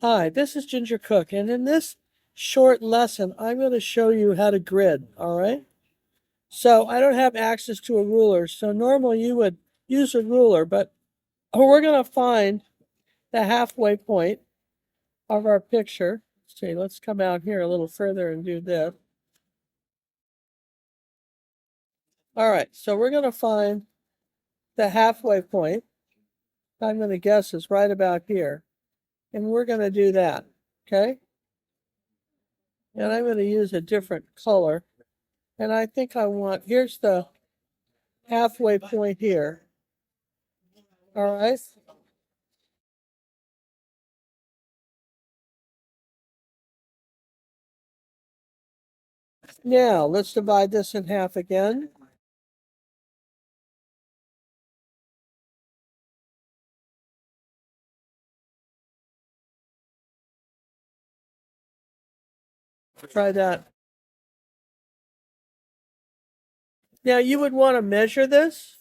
Hi, this is Ginger Cook, and in this short lesson, I'm going to show you how to grid, all right? So I don't have access to a ruler, so normally you would use a ruler, but we're going to find the halfway point of our picture. Let's see, let's come out here a little further and do this. All right, so we're going to find the halfway point. I'm going to guess is right about here, and we're going to do that, okay? And I'm going to use a different color. And I think I want, here's the halfway point here. All right. Now let's divide this in half again. Try that. Now you would want to measure this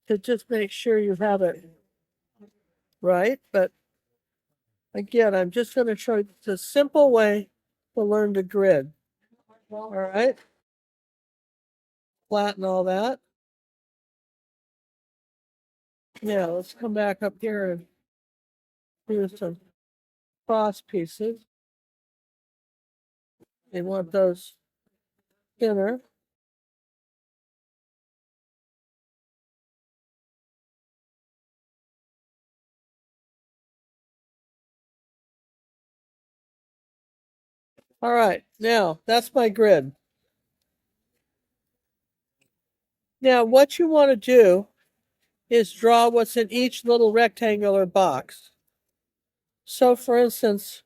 to just make sure you have it right. But again, I'm just going to show you it's a simple way to learn to grid. All right. Flatten all that. Now let's come back up here and do some cross pieces. You want those thinner. All right, now that's my grid. Now what you want to do is draw what's in each little rectangular box. So for instance,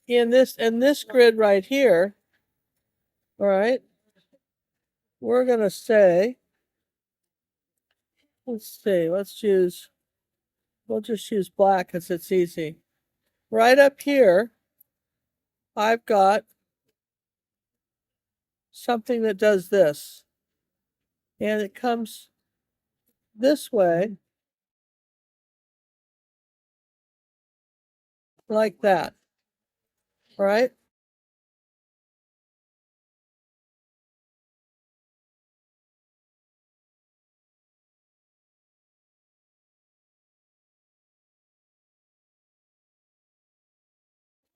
in this grid right here, all right, we're going to say, let's see, we'll just use black because it's easy. Right up here, I've got something that does this. And it comes this way, like that, right?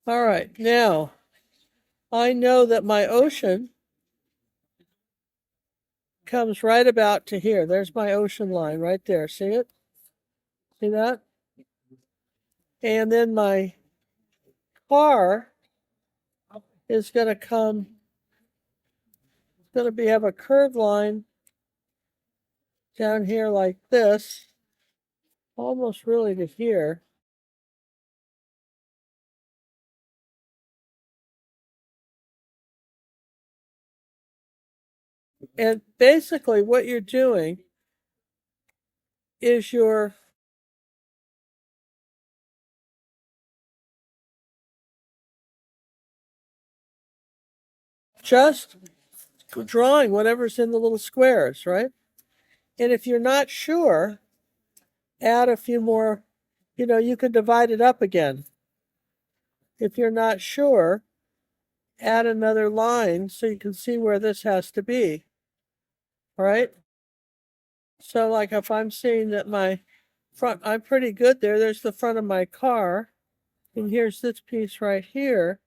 All right, now I know that my ocean comes right about to here. There's my ocean line right there. See it? See that? And then my car is going to come, it's going to have a curved line down here like this, almost really to here. And basically what you're doing is you're just drawing whatever's in the little squares, right? And if you're not sure, add a few more, you could divide it up again. If you're not sure, add another line so you can see where this has to be, right? So like if I'm seeing that my front, I'm pretty good there. There's the front of my car. And here's this piece right here.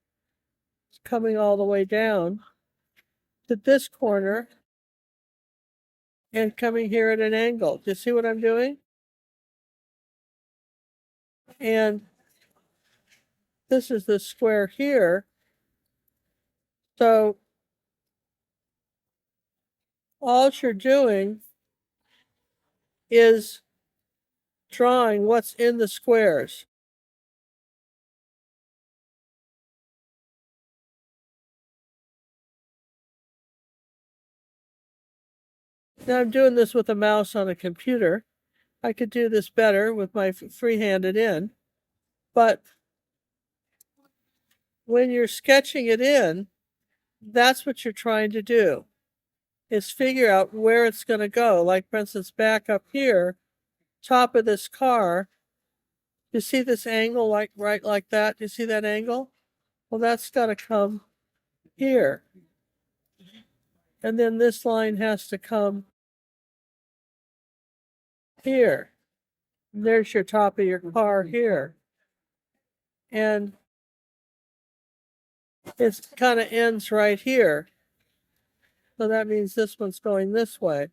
It's coming all the way down to this corner and coming here at an angle. Do you see what I'm doing? And this is the square here. So all you're doing is drawing what's in the squares. Now I'm doing this with a mouse on a computer. I could do this better with my free-handed in, but when you're sketching it in, that's what you're trying to do, is figure out where it's going to go. Like, for instance, back up here, top of this car, You see this angle right like that? You see that angle? Well, that's got to come here. And then this line has to come here. And there's your top of your car here. And it kind of ends right here. So that means this one's going this way.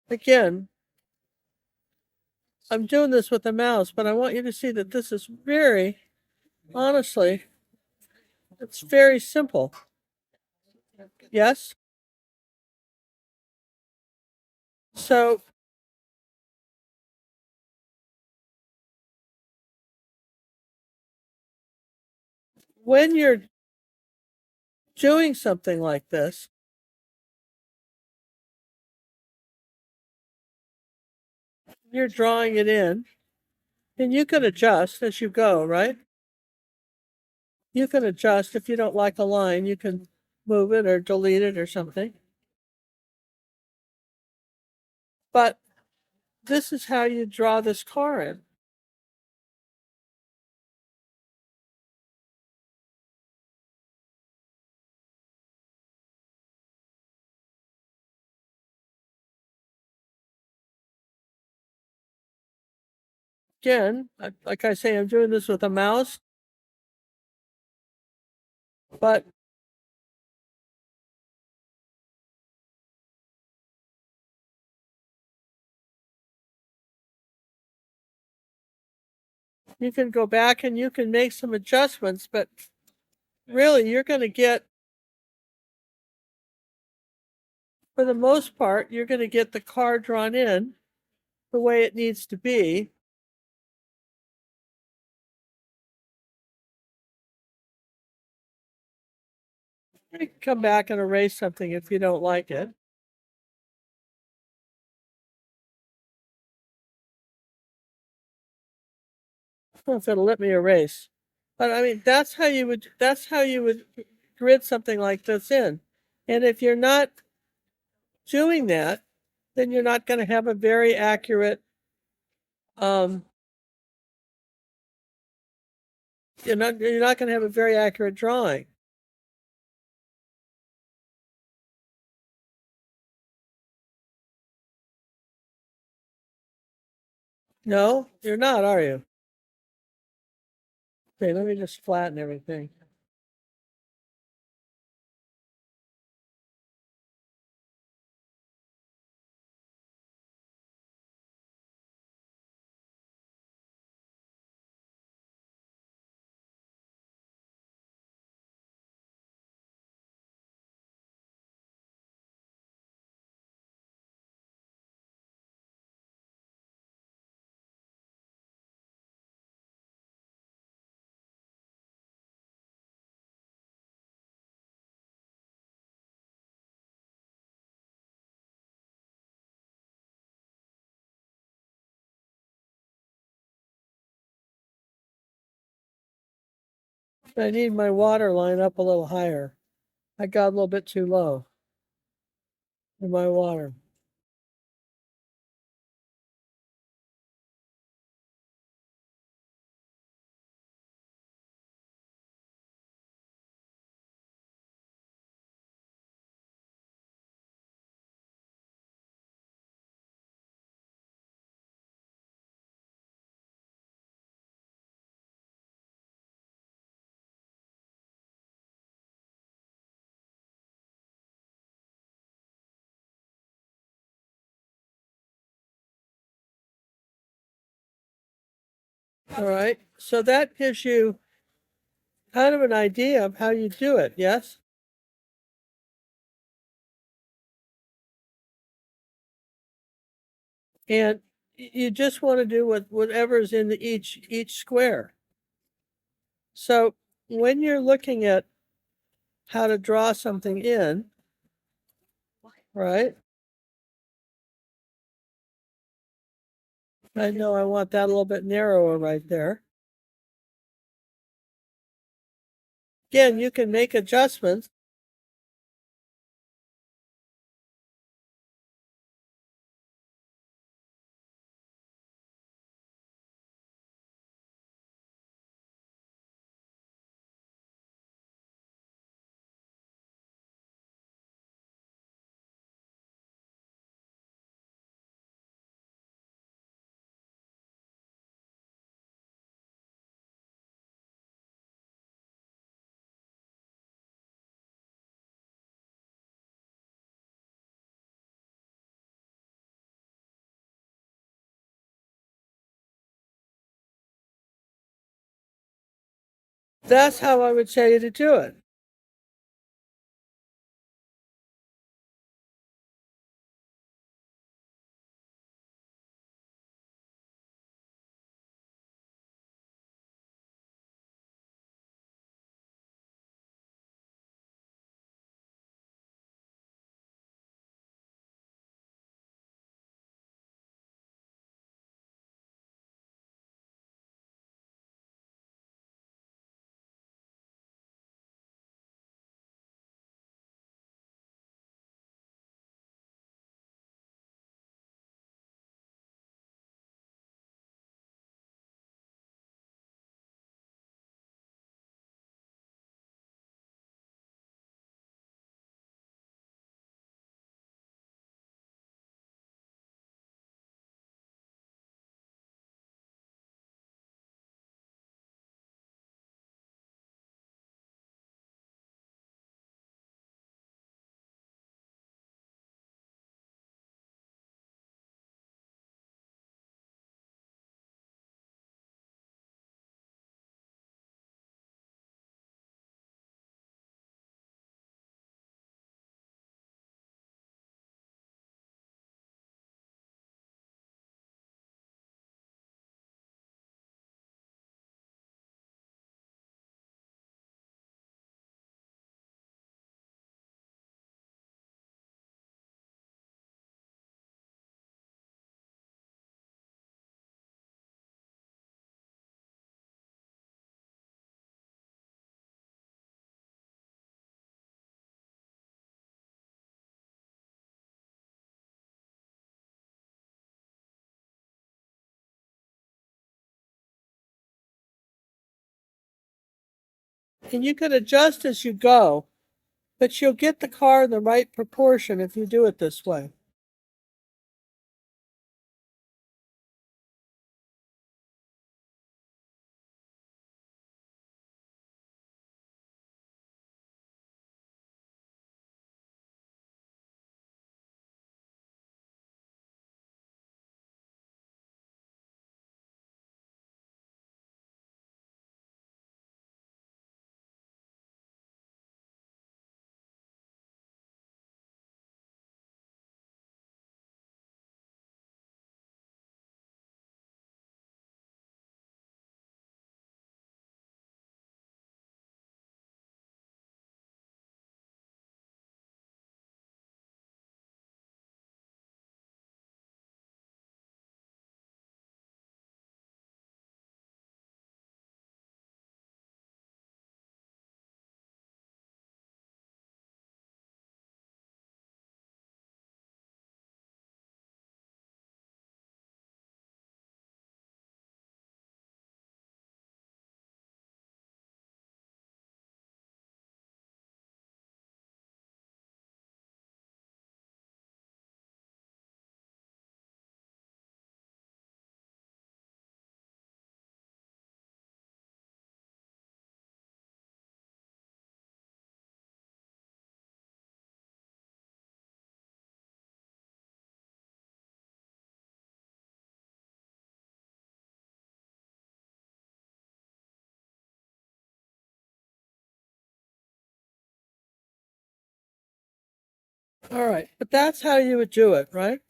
Again, I'm doing this with the mouse, but I want you to see that this is very, honestly, it's very simple. Yes? So when you're doing something like this, you're drawing it in, and you can adjust as you go, right? You can adjust if you don't like a line, you can move it or delete it or something. But this is how you draw this car in. Again, like I say, I'm doing this with a mouse, but you can go back and you can make some adjustments, but really you're going to get, for the most part, you're going to get the car drawn in the way it needs to be. You can come back and erase something if you don't like it. I don't know if it'll let me erase. But I mean, that's how you would grid something like this in. And if you're not doing that, then you're not going to have a very accurate you're not going to have a very accurate drawing. No, you're not, are you? Okay, let me just flatten everything. I need my water line up a little higher. I got a little bit too low in my water. All right, so that gives you kind of an idea of how you do it, yes? And you just want to do whatever's in each square. So when you're looking at how to draw something in, right? I know I want that a little bit narrower right there. Again, you can make adjustments. That's how I would tell you to do it. And you can adjust as you go, but you'll get the car in the right proportion if you do it this way. All right, but that's how you would do it, right?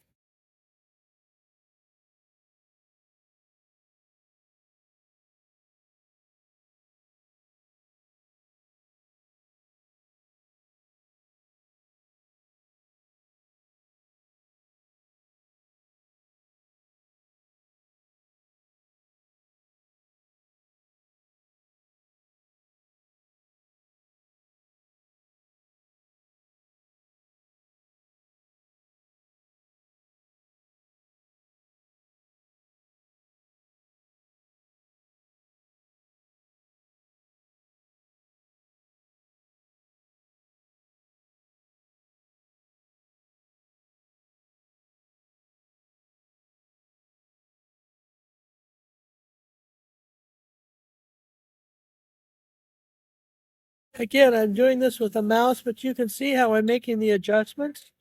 Again, I'm doing this with a mouse, but you can see how I'm making the adjustments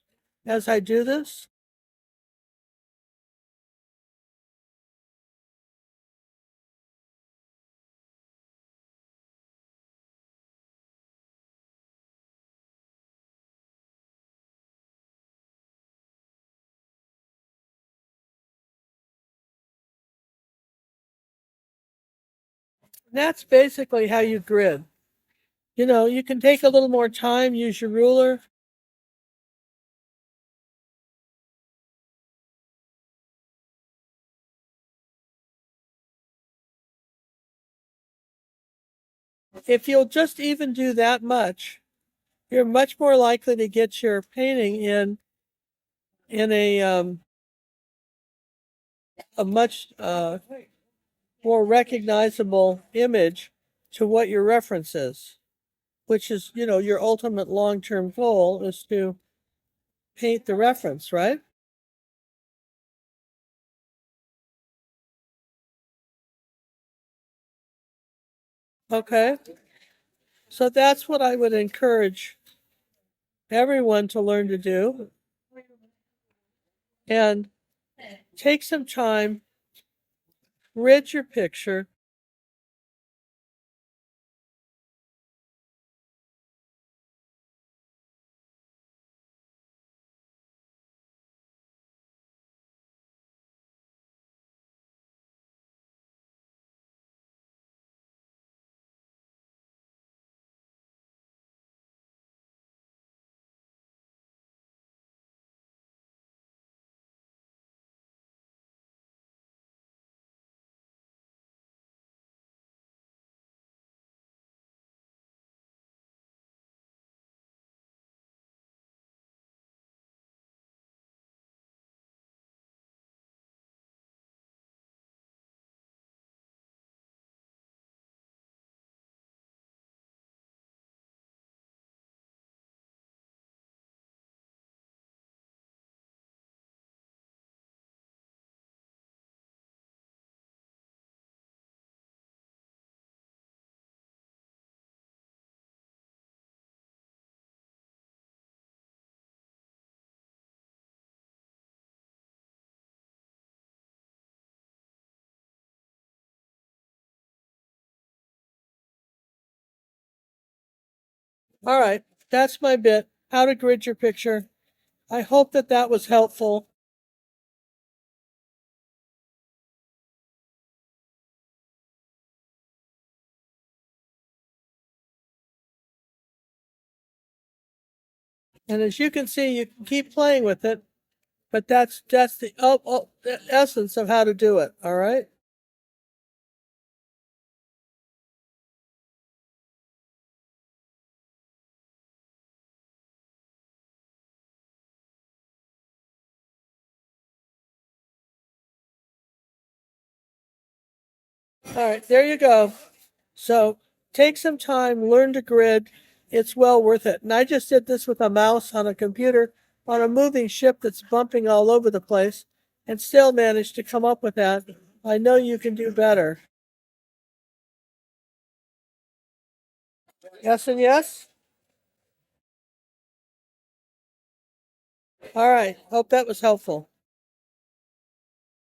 as I do this. That's basically how you grid. You know, you can take a little more time, use your ruler. If you'll just even do that much, you're much more likely to get your painting in a much more recognizable image to what your reference is, which is, you know, your ultimate long-term goal is to paint the reference, right? Okay. So that's what I would encourage everyone to learn to do. And take some time, rid your picture. All right, that's my bit. How to grid your picture. I hope that that was helpful. And as you can see, you can keep playing with it, but that's the essence of how to do it. All right. All right, there you go. So take some time, learn to grid. It's well worth it. And I just did this with a mouse on a computer on a moving ship that's bumping all over the place and still managed to come up with that. I know you can do better. Yes and yes? All right. Hope that was helpful.